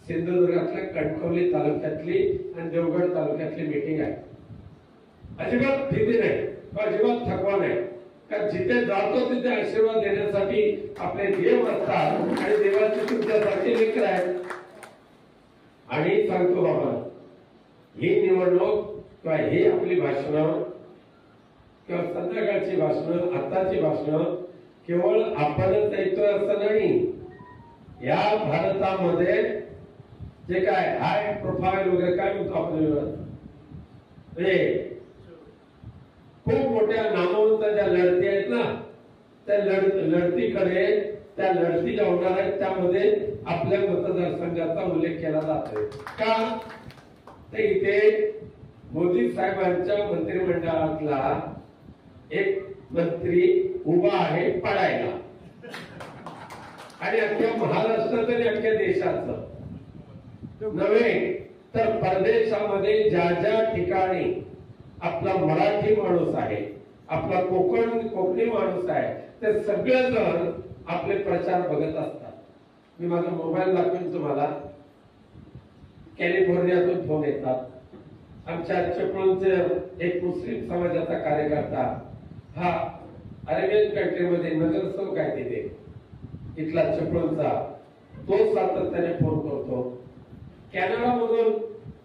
सिंधुदुर्गातल्या कणकवली तालुक्यातली आणि देवगड तालुक्यातली मीटिंग आहे. अजिबात भीती नाही, अजिबात थकवा नाही, कारण जिथे जातो तिथे आशीर्वाद देण्यासाठी आपले देव असतात आणि देवाची तुमच्यासारखे लेकर आहेत. आणि सांगतो बाबा, ही निवडणूक किंवा ही आपली भाषणं किंवा संध्याकाळची भाषणं, आताची भाषणं केवळ आपणच ऐकतोय असं नाही. या भारतामध्ये जे काय हाय प्रोफाईल वगैरे काय म्हणतो आपण, म्हणजे खूप मोठ्या नामवंत ज्या लढती आहेत ना, त्या लढतीकडे त्या लढती ज्या होणार आहेत त्यामध्ये आपल्या मतदारसंघाचा उल्लेख केला जातोय. का तर इथे मोदी साहेबांच्या मंत्रिमंडळातला एक मंत्री उभा आहे पडायला, आणि अख्ख्या महाराष्ट्रात आणि अख्ख्या देशाचं नव्हे तर परदेशामध्ये ज्या ज्या ठिकाणी आपला मराठी माणूस आहे, आपला कोकणी माणूस आहे, ते सगळेजण आपले प्रचार बघत असतात. मी माझा मोबाईल दाखवेन तुम्हाला. कॅलिफोर्नियातून फोन येतात. आमच्या चिपळूणचे एक मुस्लिम समाजाचा कार्यकर्ता, हा अरेबियन कंट्रीमध्ये नगरसेवक आहे तिथे, इथला चिपळूणचा, तो सातत्याने फोन करतो. कॅनडामधून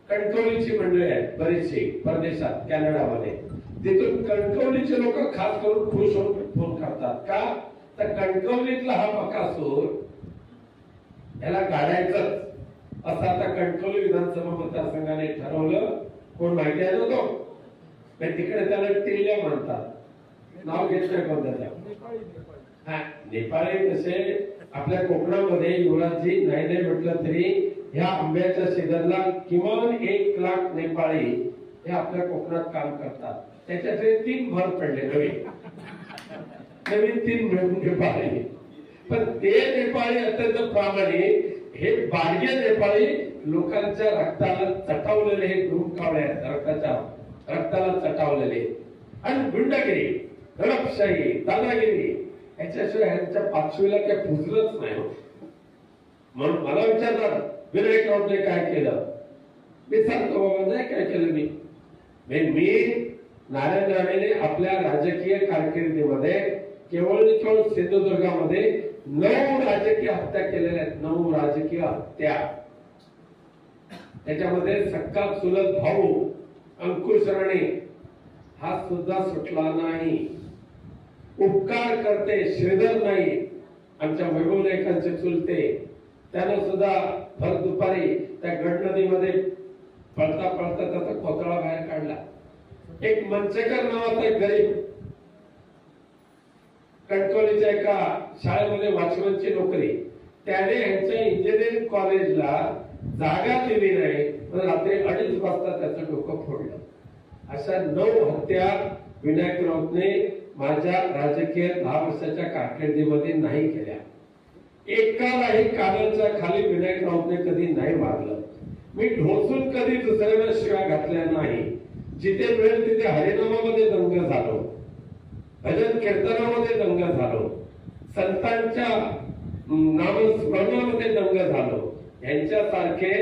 कणकवलीची मंडळी आहेत बरीचशी परदेशात कॅनडामध्ये, तिथून कणकवलीचे लोक खास करून खुश होऊन फोन करतात. का तर कणकवलीतला हा बकासूर याला काढायचं असं आता कणकवली विधानसभा मतदारसंघाने ठरवलं. कोण माहिती आहे ना तो, तिकडे त्याला टिल्ल्या म्हणतात, नाव घेत नाही कोण त्याच्या. हा, नेपाळी कसे आपल्या कोकणामध्ये युवराजजी नाही म्हटलं तरी ह्या आंब्याच्या सीझनला किमान 1 लाख नेपाळी हे आपल्या कोकणात काम करतात. त्याच्यातले 3 भर पडले नवीन 3 नेपाळी. पण ते नेपाळी अत्यंत प्रामाणिक, हे बाडगे नेपाळी लोकांच्या रक्ताला चटावलेले हे कावळे आहेत, रक्ताला चटावलेले. आणि गुंडगिरी, दडपशाही, दादागिरी याच्याशिवाय ह्यांच्या पाचवीला काय पुजलंच नाही. म्हणून मला विचारतात विनायक राऊतने काय केलं, मी सांगतो बाबा नाही काय केलं. मी नारायण राणेने आपल्या राजकीय कारकिर्दीमध्ये केवळ सिंधुदुर्गामध्ये 9 राजकीय हत्या केलेल्या आहेत. 9 राजकीय हत्या. त्याच्यामध्ये सक्का चुलत भाऊ अंकुश राणे हा सुद्धा सुटला नाही. उपकार करते श्रीधर नाही, आमच्या वैभव नायकांचे चुलते, त्यानं सुद्धा भर दुपारी त्या गड नदीमध्ये पळता पळता त्याचा कोतळा बाहेर काढला. एक मंचेकर नावाचा एक गरीब कणकवलीच्या एका शाळेमध्ये वॉचमनची नोकरी, त्याने यांच्या इंजिनिअरिंग कॉलेजला जागा दिली नाही, पण रात्री 2:30 वाजता त्याचं डोकं फोडलं. अशा 9 हत्या विनायक राऊतने माझ्या राजकीय 10 वर्षाच्या कारकिर्दीमध्ये नाही केल्या. एकालाही कानाच्या खाली विनायक राऊतने कधी नाही मारलं. मी ढोसून कधी दुसऱ्याला शिव्या घातल्या नाही. जिथे मिळेल तिथे हरिनामामध्ये दंग झालो, भजन कीर्तनामध्ये दंग झालो, संतांच्या नामस्मरणामध्ये दंग झालो. यांच्यासारखे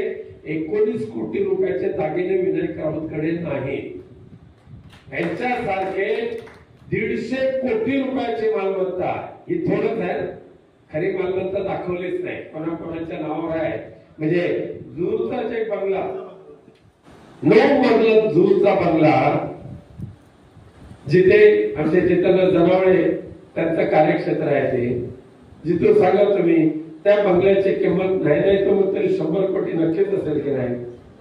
19 कोटी रुपयाचे दागिने विनायक राऊतकडे नाही. यांच्यासारखे 150 कोटी रुपयाची मालमत्ता ही थोडंच आहे, खरी मालमत्ता दाखवलीच नाही, कोणाकोणाच्या नावावर आहे. म्हणजे जुहूचा एक बंगला, 9 मजला जुहूचा बंगला, जिथे आमचे चेतन जनावळे त्यांचं कार्यक्षेत्र आहे, ते जिथून सांगा तुम्ही त्या बंगल्याची किंमत नाही तर मग तरी 100 कोटी नक्कीच असेल की नाही.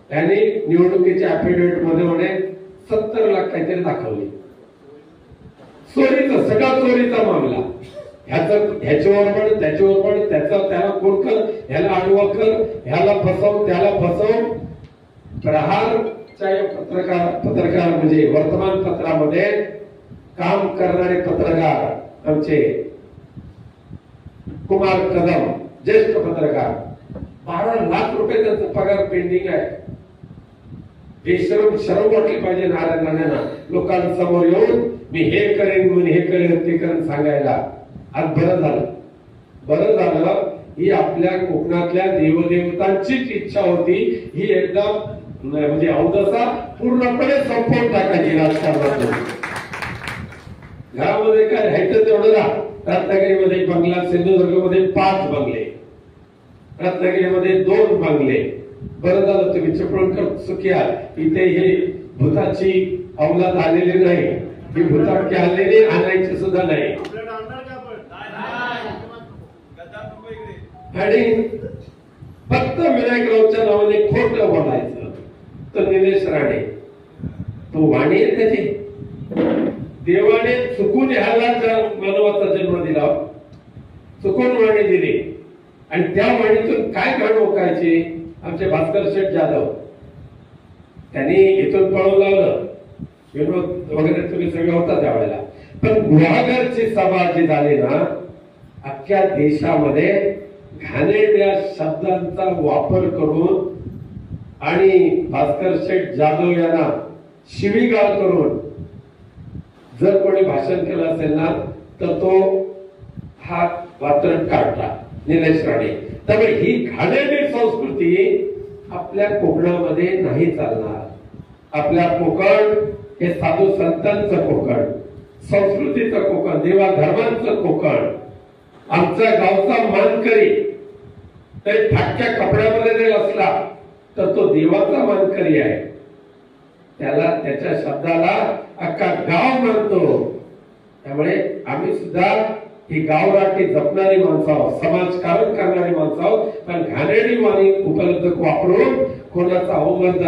त्यांनी निवडणुकीच्या अफिडेव्हिट मध्ये म्हणे 70 लाख काहीतरी दाखवली. चोरीचा, सगळा चोरीचा मामला. ह्याच्यावर पण त्याच्यावर पण, त्याला कोण कर, ह्याला आडवा कर, ह्याला फसव, त्याला फसव. प्रहारच्या पत्रकार म्हणजे वर्तमानपत्रामध्ये काम करणारे पत्रकार आमचे कुमार कदम, ज्येष्ठ पत्रकार, 12 लाख रुपये त्यांचा पगार पेंडिंग आहे. बेशरम शरम वाटली पाहिजे नारायण राणेंना लोकांसमोर येऊन मी हे करेन, मी हे करेन, ते करेन सांगायला. आज बरं झालं ही आपल्या कोकणातल्या देवदेवतांचीच इच्छा होती, ही एकदम म्हणजे अवदसा पूर्णपणे संपवून टाकायची राजकारणातून. घरामध्ये काय राहायचं तेवढं राहा. रत्नागिरीमध्ये बंगला, सिंधुदुर्गमध्ये 5 बंगले, रत्नागिरीमध्ये 2 बंगले. बरं झालं तुम्ही चिपळूणकर सुखी आहात. इथे ही भूताची अवलाद आलेली नाही, ही भूताटकी आलेली आणायची सुद्धा नाही. आणि फक्त विनायकरावच्या नावाने खोटं बोलायचं. तो निलेश राणे, तो वाणी आहे त्याची. देवाने चुकून ह्याला मानवाचा जन्म दिला, चुकून वाणी दिली. आणि त्या वाणीतून काय घड ओकायची. आमचे भास्कर शेठ जाधव त्यांनी इथून पळून लावलं. विनोद वगैरे तुम्ही सगळे होता त्यावेळेला. पण गुहागरची सभा जी झाली ना, अख्ख्या देशामध्ये घाणेरड्या शब्दांचा वापर करून आणि भास्कर शेठ जाधव यांना शिवीगाळ करून जर कोणी भाषण केलं असेल ना, तर तो हा वात्रट काढला निलेश राणे. त्यामुळे ही घाणेरडी संस्कृती आपल्या कोकणामध्ये नाही चालणार. आपल्या कोकण हे साधू संतांचं कोकण, संस्कृतीचं कोकण, देवा धर्मांचं कोकण. आमच्या गावचा मानकरी तरी फाटक्या कपड्यामध्ये जरी असला तर तो देवाचा मानकरी आहे. त्याला त्याच्या शब्दाला अख्खा गाव मानतो. त्यामुळे आम्ही सुद्धा ही गावराटी जपणारी माणसं आहोत, समाजकारण करणारी माणसं आहोत. पण घाणेरडी वाणी उपलब्ध वापरून कोणाचा अवमर्द